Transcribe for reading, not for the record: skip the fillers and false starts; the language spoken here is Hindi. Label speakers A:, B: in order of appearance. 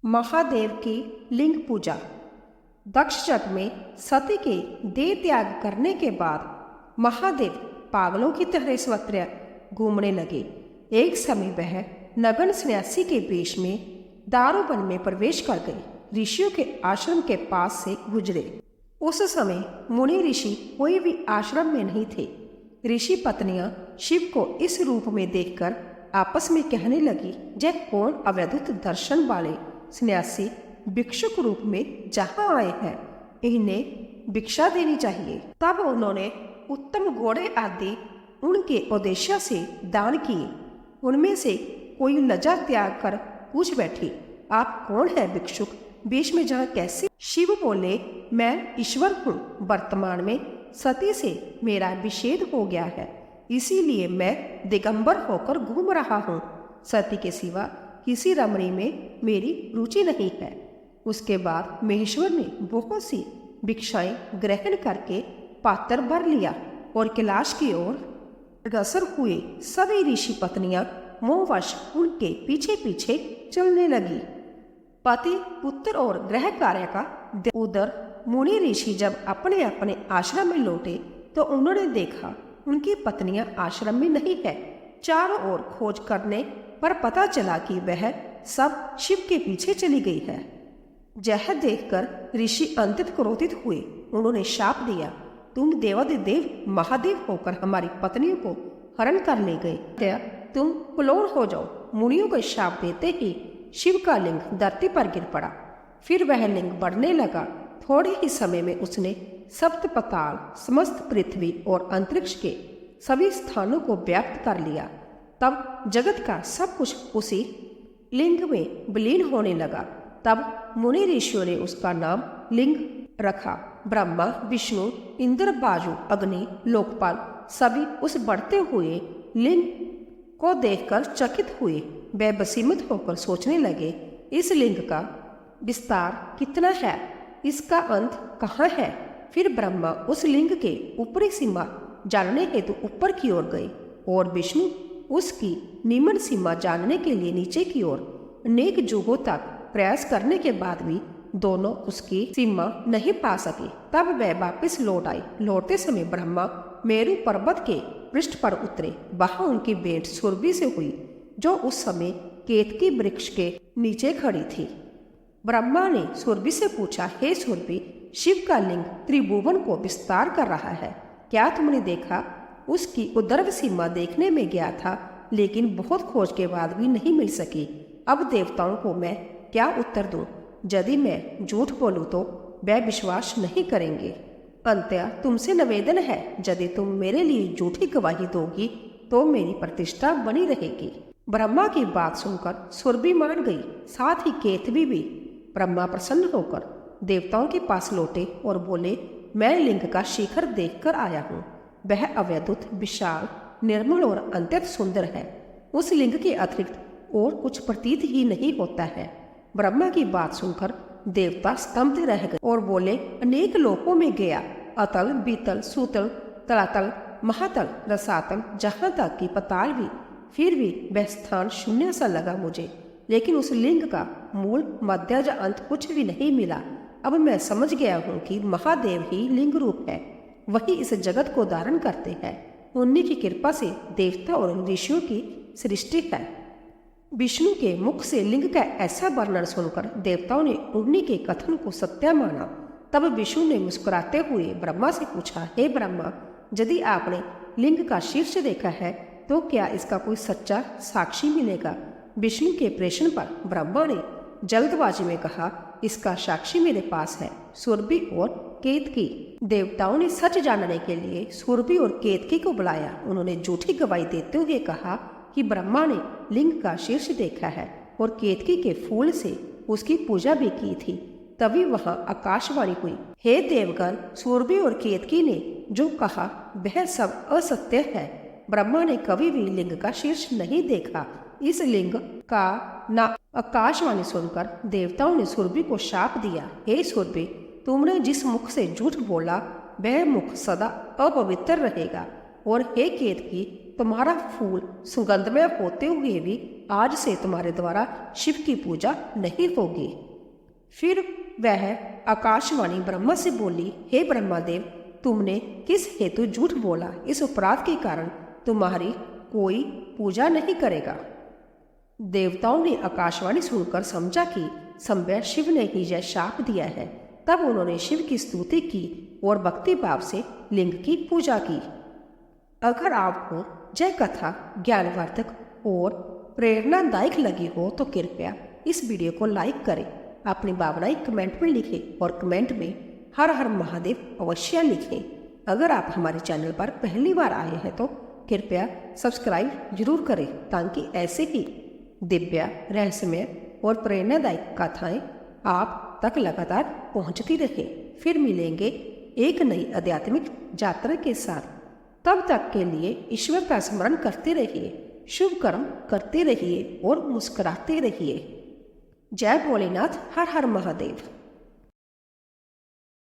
A: महादेव की लिंग पूजा। दक्ष यज्ञ में सती के देह त्याग करने के बाद महादेव पागलों की तरह सर्वत्र घूमने लगे। एक समय वह नगन सन्यासी के वेश में दारूवन में प्रवेश कर गए। ऋषियों के आश्रम के पास से गुजरे। उस समय मुनि ऋषि कोई भी आश्रम में नहीं थे। ऋषि पत्नियां शिव को इस रूप में देखकर आपस में कहने लगी, यह कौन अवैधुत दर्शन वाले सन्यासी भिक्षुक रूप में जहाँ आए हैं, इन्हें भिक्षा देनी चाहिए। तब उन्होंने उत्तम घोड़े आदि उनके उद्देश्य से दान किए। उनमें से कोई लज्जा त्याग कर पूछ बैठी, आप कौन है भिक्षुक, बीच में जहाँ कैसे? शिव बोले, मैं ईश्वर हूँ। वर्तमान में सती से मेरा विच्छेद हो गया है, इसीलिए मैं दिगंबर होकर घूम रहा हूँ। सती के सिवा किसी रमणी में मेरी रुचि नहीं है। उसके बाद महेश्वर ने बहुत सी भिक्षाएं ग्रहण करके पात्र भर लिया और कैलाश की ओर अग्रसर हुए। सभी ऋषि पत्नियां मोहवश उनके पीछे पीछे चलने लगी। पति पुत्र और गृह कार्य का उधर मुनि ऋषि जब अपने अपने आश्रम में लौटे तो उन्होंने देखा उनकी पत्नियां आश्रम में नहीं है। चारों ओर खोज करने पर पता चला कि वह सब शिव के पीछे चली गई है। यह देखकर ऋषि अत्यंत क्रोधित हुए। उन्होंने शाप दिया, तुम देवाधिदेव महादेव होकर हमारी पत्नियों को हरण कर ले गए, तुम पुलोन हो जाओ। मुनियों को शाप देते ही शिव का लिंग धरती पर गिर पड़ा। फिर वह लिंग बढ़ने लगा। थोड़े ही समय में उसने सप्त पताल, समस्त पृथ्वी और अंतरिक्ष के सभी स्थानों को व्याप्त कर लिया। तब जगत का सब कुछ उसी लिंग में विलीन होने लगा। तब मुनि ऋषियों ने उसका नाम लिंग रखा। ब्रह्मा, विष्णु, इंद्र, बाजू, अग्नि, लोकपाल सभी उस बढ़ते हुए लिंग को देखकर चकित हुए। वे बसीमत होकर सोचने लगे, इस लिंग का विस्तार कितना है, इसका अंत कहाँ है? फिर ब्रह्मा उस लिंग के ऊपरी सीमा जानने हेतु ऊपर की ओर गए और विष्णु उसकी निम्न सीमा जानने के लिए नीचे की ओर अनेक युगों तक प्रयास करने के बाद भी दोनों उसकी सीमा नहीं पा सके। तब वह वापस लौट आए। लौटते समय ब्रह्मा मेरु पर्वत के पृष्ठ पर उतरे। वहां उनकी भेंट सुरभि से हुई, जो उस समय केतकी वृक्ष के नीचे खड़ी थी। ब्रह्मा ने सुरभि से पूछा, हे सुरभि, शिव का लिंग त्रिभुवन को विस्तार कर रहा है, क्या तुमने देखा? उसकी उदर्व सीमा देखने में गया था, लेकिन बहुत खोज के बाद भी नहीं मिल सकी। अब देवताओं को मैं क्या उत्तर दूं? यदि मैं झूठ बोलूं तो वे विश्वास नहीं करेंगे। अंततः तुमसे निवेदन है, यदि तुम मेरे लिए झूठी गवाही दोगी तो मेरी प्रतिष्ठा बनी रहेगी। ब्रह्मा की बात सुनकर सुरभि मान गई, साथ ही केतवी भी। ब्रह्मा प्रसन्न होकर देवताओं के पास लौटे और बोले, मैं लिंग का शिखर देखकर आया हूँ। वह अवैधुत, विशाल, निर्मल और अत्यंत सुंदर है। उस लिंग के अतिरिक्त और कुछ प्रतीत ही नहीं होता है। ब्रह्मा की बात सुनकर देवता स्तब्ध रह गए और बोले, अनेक लोकों में गया, अतल, बीतल, सूतल, तलातल, महातल, रसातल, जहाँ तक कि पताल भी, फिर भी वह स्थान शून्य सा लगा मुझे। लेकिन उस लिंग का मूल, मध्य या अंत कुछ भी नहीं मिला। अब मैं समझ गया हूँ कि महादेव ही लिंग रूप है, वही इस जगत को धारण करते हैं। उन्हीं की कृपा से देवता और ऋषियों की सृष्टि है। विष्णु के मुख से लिंग का ऐसा वर्णन सुनकर देवताओं ने उन्हीं के कथन को सत्य माना। तब विष्णु ने मुस्कुराते हुए ब्रह्मा से पूछा, हे ब्रह्मा, यदि आपने लिंग का शीर्ष देखा है तो क्या इसका कोई सच्चा साक्षी मिलेगा? विष्णु के प्रश्न पर ब्रह्मा ने जल्दबाजी में कहा, इसका साक्षी मेरे पास है, सुरभि और केतकी। देवताओं ने सच जानने के लिए सुरभि और केतकी को बुलाया। उन्होंने झूठी गवाही देते हुए कहा कि ब्रह्मा ने लिंग का शीर्ष देखा है और केतकी के फूल से उसकी पूजा भी की थी। तभी वहां आकाशवाणी हुई, हे देवगण, सुरभि और केतकी ने जो कहा वह सब असत्य है। ब्रह्मा ने कभी भी लिंग का शीर्ष नहीं देखा। इस लिंग का ना आकाशवाणी सुनकर देवताओं ने सुरभि को शाप दिया, हे सुरभि, तुमने जिस मुख से झूठ बोला वह मुख सदा अपवित्र रहेगा। और हे केतकी, तुम्हारा फूल सुगंधमय होते हुए भी आज से तुम्हारे द्वारा शिव की पूजा नहीं होगी। फिर वह आकाशवाणी ब्रह्मा से बोली, हे ब्रह्मादेव, तुमने किस हेतु झूठ बोला? इस अपराध के कारण तुम्हारी कोई पूजा नहीं करेगा। देवताओं ने आकाशवाणी सुनकर समझा कि संभव शिव ने ही यह शाप दिया है। तब उन्होंने शिव की स्तुति की और भक्ति भाव से लिंग की पूजा की। अगर आपको यह कथा ज्ञानवर्धक और प्रेरणादायक लगी हो तो कृपया इस वीडियो को लाइक करें, अपनी भावनाएं कमेंट में लिखें और कमेंट में हर हर महादेव अवश्य लिखें। अगर आप हमारे चैनल पर पहली बार आए हैं तो कृपया सब्सक्राइब जरूर करें ताकि ऐसे ही दिव्य, रहस्यमय और प्रेरणादायक कथाएं आप तक लगातार पहुंचती रहे। फिर मिलेंगे एक नई आध्यात्मिक यात्रा के साथ। तब तक के लिए ईश्वर का स्मरण करते रहिए, शुभ कर्म करते रहिए और मुस्कुराते रहिए। जय भोलेनाथ, हर हर महादेव।